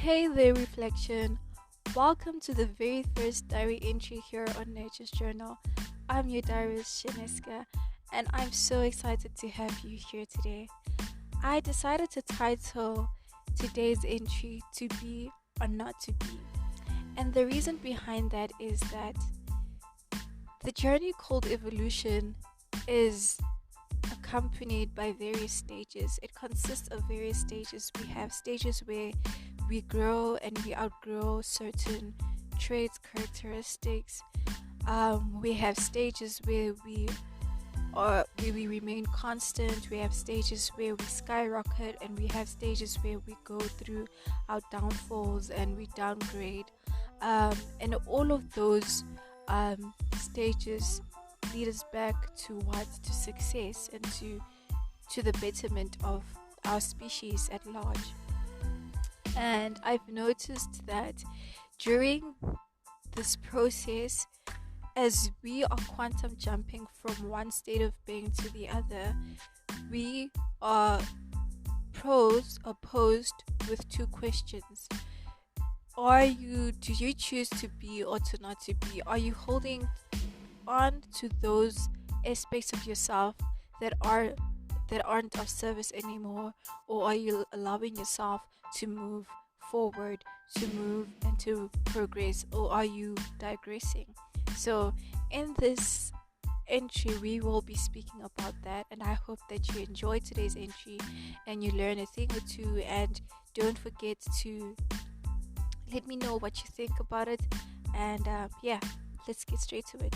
Hey there, reflection. Welcome to the very first diary entry here on Nature's Journal. I'm your diarist, Jeneska, and I'm so excited to have you here today. I decided to title today's entry To Be or Not to Be. And the reason behind that is that the journey called evolution is accompanied by various stages. It consists of various stages. We have stages where we grow and we outgrow certain traits, characteristics. We have stages where we remain constant. We have stages where we skyrocket, and we have stages where we go through our downfalls and we downgrade. And all of those stages lead us back to what? To success and to the betterment of our species at large. And I've noticed that during this process, as we are quantum jumping from one state of being to the other, we are posed with two questions. Do you choose to be or to not to be? Are you holding on to those aspects of yourself that aren't of service anymore, or are you allowing yourself to move forward, to move and to progress, or are you digressing? So in this entry we will be speaking about that, and I hope that you enjoy today's entry and you learn a thing or two. And don't forget to let me know what you think about it. And let's get straight to it.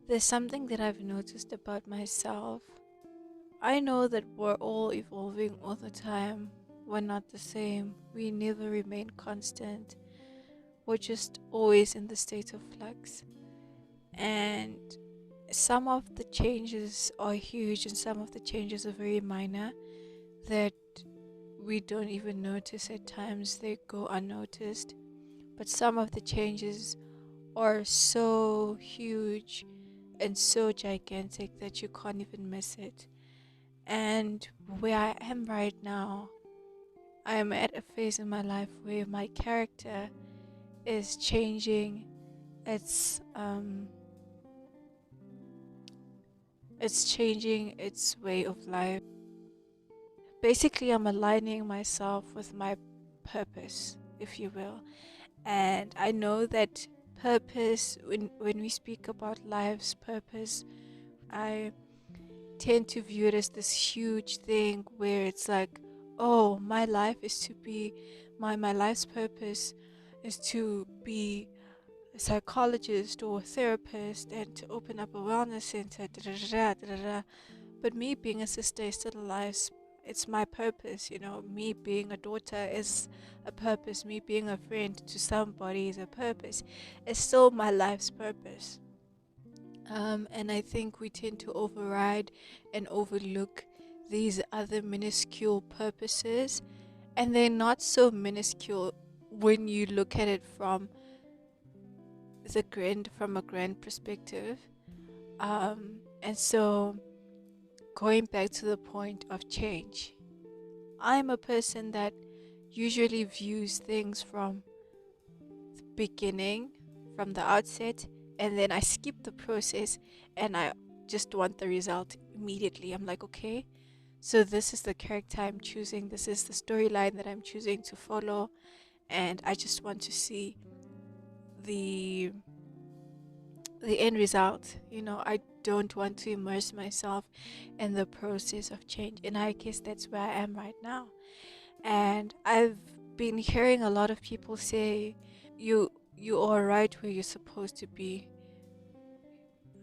There's something that I've noticed about myself. I know that we're all evolving all the time. We're not the same. We never remain constant. We're just always in the state of flux. And some of the changes are huge and some of the changes are very minor that we don't even notice at times. They go unnoticed. But some of the changes are so huge and so gigantic that you can't even miss it. And where I am right now, I am at a phase in my life where my character is changing. It's changing its way of life. Basically, I'm aligning myself with my purpose, if you will. And I know that purpose, when we speak about life's purpose, I tend to view it as this huge thing where it's like, oh, my life is to be my life's purpose is to be a psychologist or a therapist and to open up a wellness center, da, da, da, da, da, da. But me being a sister is still alive. It's my purpose, me being a daughter is a purpose. Me being a friend to somebody is a purpose. It's still my life's purpose. And I think we tend to override and overlook these other minuscule purposes, and they're not so minuscule when you look at it from a grand perspective. And so, going back to the point of change, I'm a person that usually views things from the beginning, from the outset, and then I skip the process and I just want the result immediately. I'm like, okay, so this is the character I'm choosing, this is the storyline that I'm choosing to follow, and I just want to see the end result. I don't want to immerse myself in the process of change, and I guess that's where I am right now. And I've been hearing a lot of people say, you are right where you're supposed to be.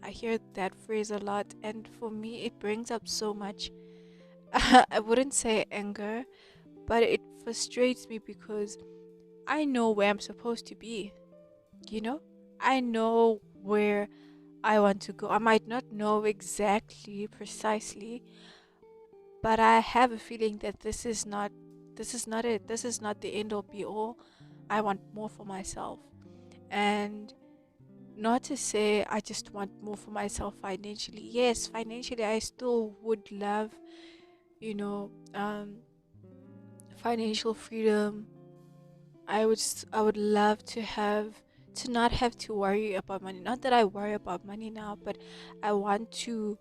I hear that phrase a lot, and for me it brings up so much I wouldn't say anger, but it frustrates me because I know where I'm supposed to be. I know where I want to go. I might not know exactly, precisely, but I have a feeling that this is not This is not it. This is not the end all be all. I want more for myself. And not to say I just want more for myself financially. Yes, financially, I still would love, you know, financial freedom. I would love to have to not have to worry about money. Not that I worry about money now, but I want to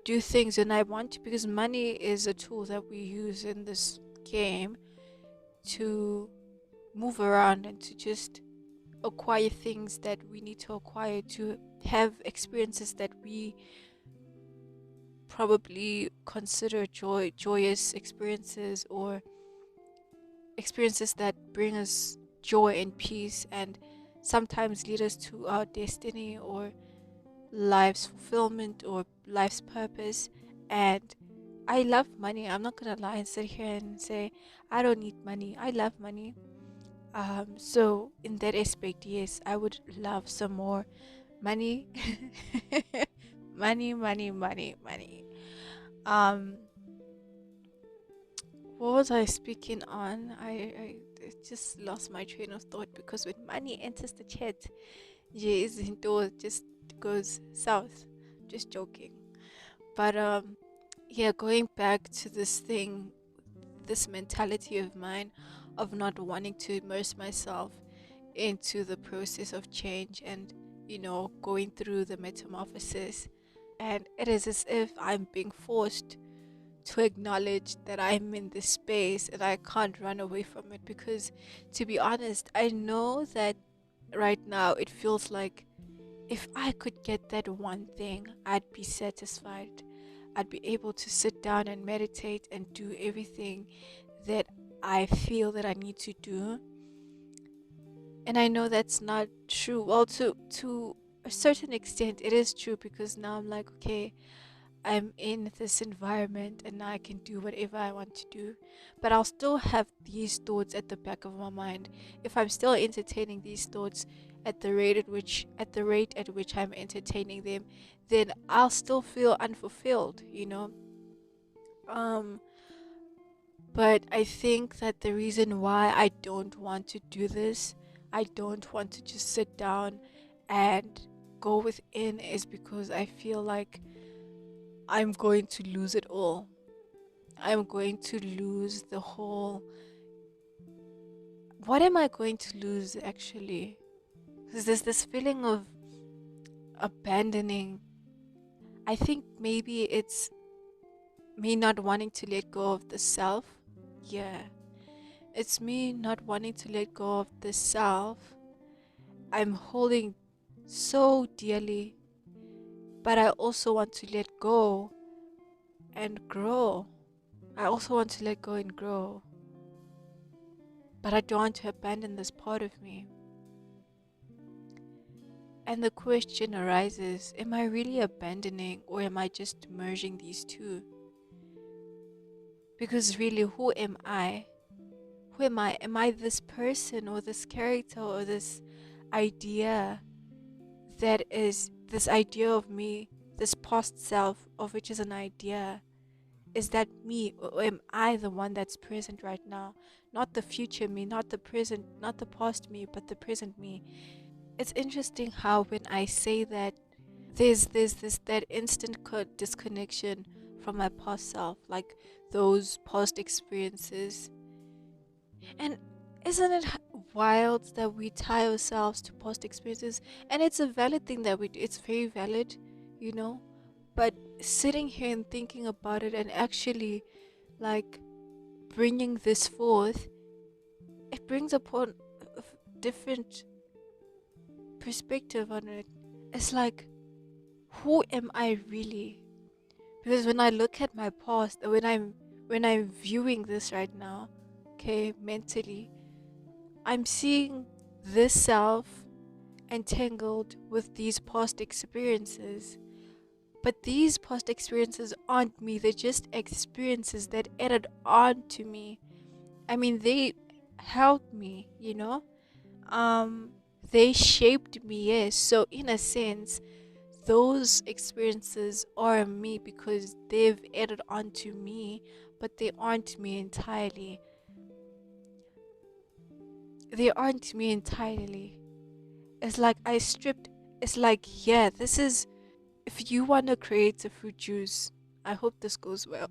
do things, and I want to, because money is a tool that we use in this game to move around and to just acquire things that we need to acquire, to have experiences that we probably consider joyous experiences, or experiences that bring us joy and peace, and sometimes lead us to our destiny or life's fulfillment or life's purpose. And I love money. I'm not gonna lie and sit here and say I don't need money. I love money. So in that aspect, yes, I would love some more money. Money, money, money, money. Um, what was I speaking on? I just lost my train of thought, because when money enters the chat, yes, it just goes south. Just joking. But yeah, going back to this thing, this mentality of mine of not wanting to immerse myself into the process of change, and going through the metamorphosis, and it is as if I'm being forced to acknowledge that I'm in this space and I can't run away from it, because to be honest, I know that right now it feels like if I could get that one thing, I'd be satisfied. I'd be able to sit down and meditate and do everything that I feel that I need to do. And I know that's not true. Well, to a certain extent it is true, because now I'm like, okay, I'm in this environment and now I can do whatever I want to do. But I'll still have these thoughts at the back of my mind. If I'm still entertaining these thoughts at the rate at which I'm entertaining them, then I'll still feel unfulfilled. Um but I think that the reason why I don't want to do this, I don't want to just sit down and go within, is because I feel like I'm going to lose it all. I'm going to lose the whole. What am I going to lose actually? Because there's this feeling of abandoning. I think maybe it's me not wanting to let go of the self. Yeah. It's me not wanting to let go of the self I'm holding so dearly. But I also want to let go and grow. I also want to let go and grow. But I don't want to abandon this part of me. And the question arises, am I really abandoning, or am I just merging these two? Because really, who am I? Who am I? Am I this person or this character or this idea that is this idea of me, this past self, of which is an idea? Is that me, or am I the one that's present right now? Not the future me, not the present, not the past me, but the present me. It's interesting how when I say that, there's this that instant disconnection from my past self, like those past experiences. And isn't it wild that we tie ourselves to past experiences? And it's a valid thing that we do. It's very valid, you know. But sitting here and thinking about it, and actually like bringing this forth, it brings upon a different perspective on it. It's like, who am I really? Because when I look at my past, when I'm viewing this right now, okay, mentally, I'm seeing this self entangled with these past experiences. But these past experiences aren't me, they're just experiences that added on to me. I mean, they helped me. Um, they shaped me, yes. So, in a sense, those experiences are me because they've added on to me, but they aren't me entirely. They aren't me entirely. It's like I stripped, it's like, yeah, this is, if you want to create a fruit juice, I hope this goes well.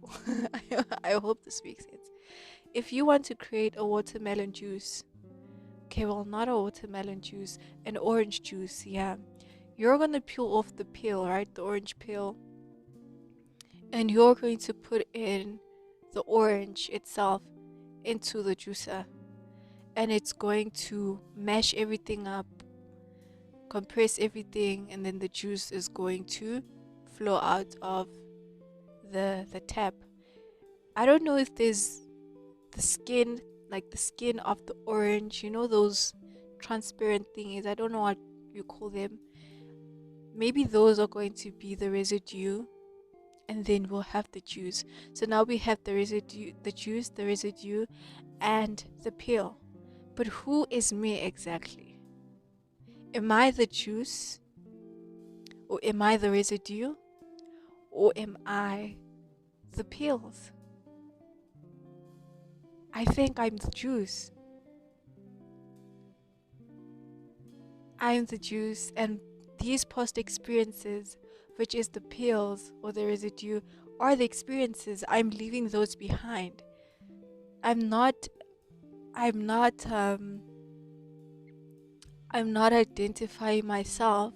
I hope this makes sense. If you want to create a watermelon juice, okay, well, not a watermelon juice, an orange juice, yeah. You're gonna peel off the peel, right? The orange peel, and you're going to put in the orange itself into the juicer, and it's going to mash everything up, compress everything, and then the juice is going to flow out of the tap. I don't know if there's the skin, like the skin of the orange, you know, those transparent things. I don't know what you call them. Maybe those are going to be the residue, and then we'll have the juice. So now we have the residue, the juice, the residue, and the peel. But who is me exactly? Am I the juice? Or am I the residue? Or am I the peels? I think I'm the juice. I'm the juice, and these past experiences, which is the peels or the residue, are the experiences. I'm leaving those behind. I'm not I'm not I'm not identifying myself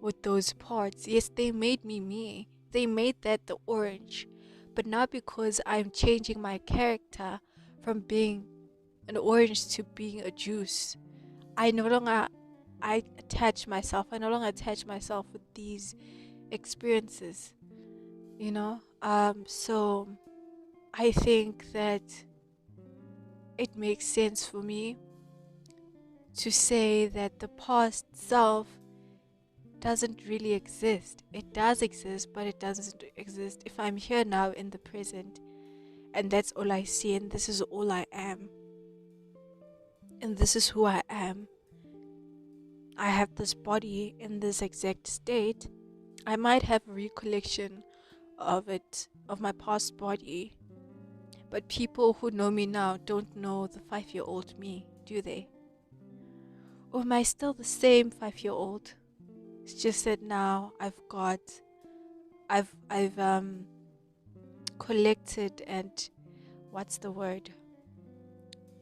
with those parts. Yes, they made me me. They made that the orange. But not because I'm changing my character from being an orange to being a juice. I no longer I no longer attach myself with these experiences, you know? So I think that it makes sense for me to say that the past self doesn't really exist. It does exist, but it doesn't exist if I'm here now in the present, and that's all I see, and this is all I am, and this is who I am. I have this body in this exact state. I might have a recollection of it, of my past body, but people who know me now don't know the 5-year-old me, do they? Or am I still the same 5-year-old? It's just that now I've collected, and what's the word?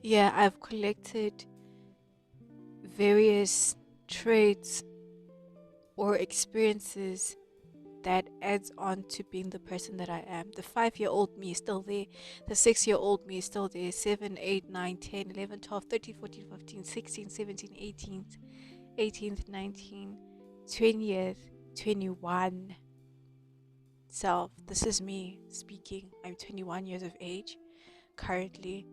Yeah, I've collected various traits or experiences that adds on to being the person that I am. The 5-year-old me is still there. The 6-year-old me is still there. 7, 8, 9, 10, 11, 12, 13, 14, 15, 16, 17, 18, 18th, 19th, 20th, 21 self. This is me speaking. I'm 21 years of age currently.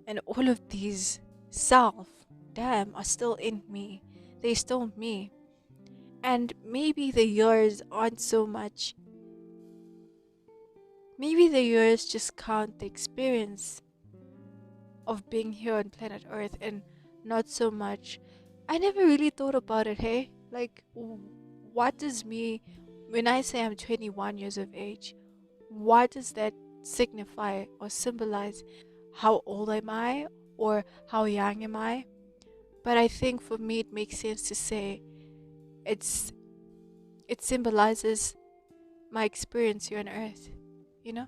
And all of these self, damn, are still in me. They're still me. And maybe the years aren't so much. Maybe the years just count the experience of being here on planet Earth, and not so much. I never really thought about it, hey? Like, what does me, when I say I'm 21 years of age, what does that signify or symbolize? How old am I? Or how young am I? But I think for me it makes sense to say it's it symbolizes my experience here on earth, you know?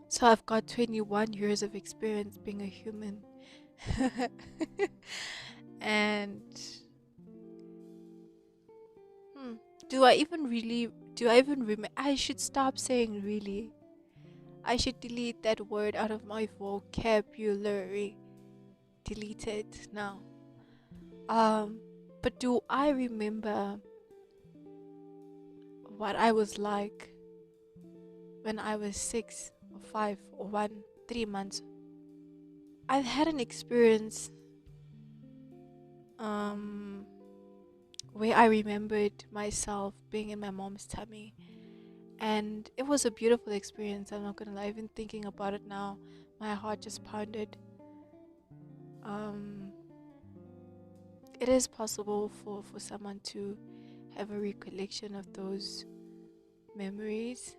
So I've got 21 years of experience being a human. And hmm, do I even remember? I should stop saying really. I should delete that word out of my vocabulary. Delete it now. Um, but do I remember what I was like when I was 6 or 5 or 1, 3 months? I've had an experience um where I remembered myself being in my mom's tummy, and it was a beautiful experience. I'm not gonna lie, even thinking about it now, my heart just pounded. Um, it is possible for someone to have a recollection of those memories,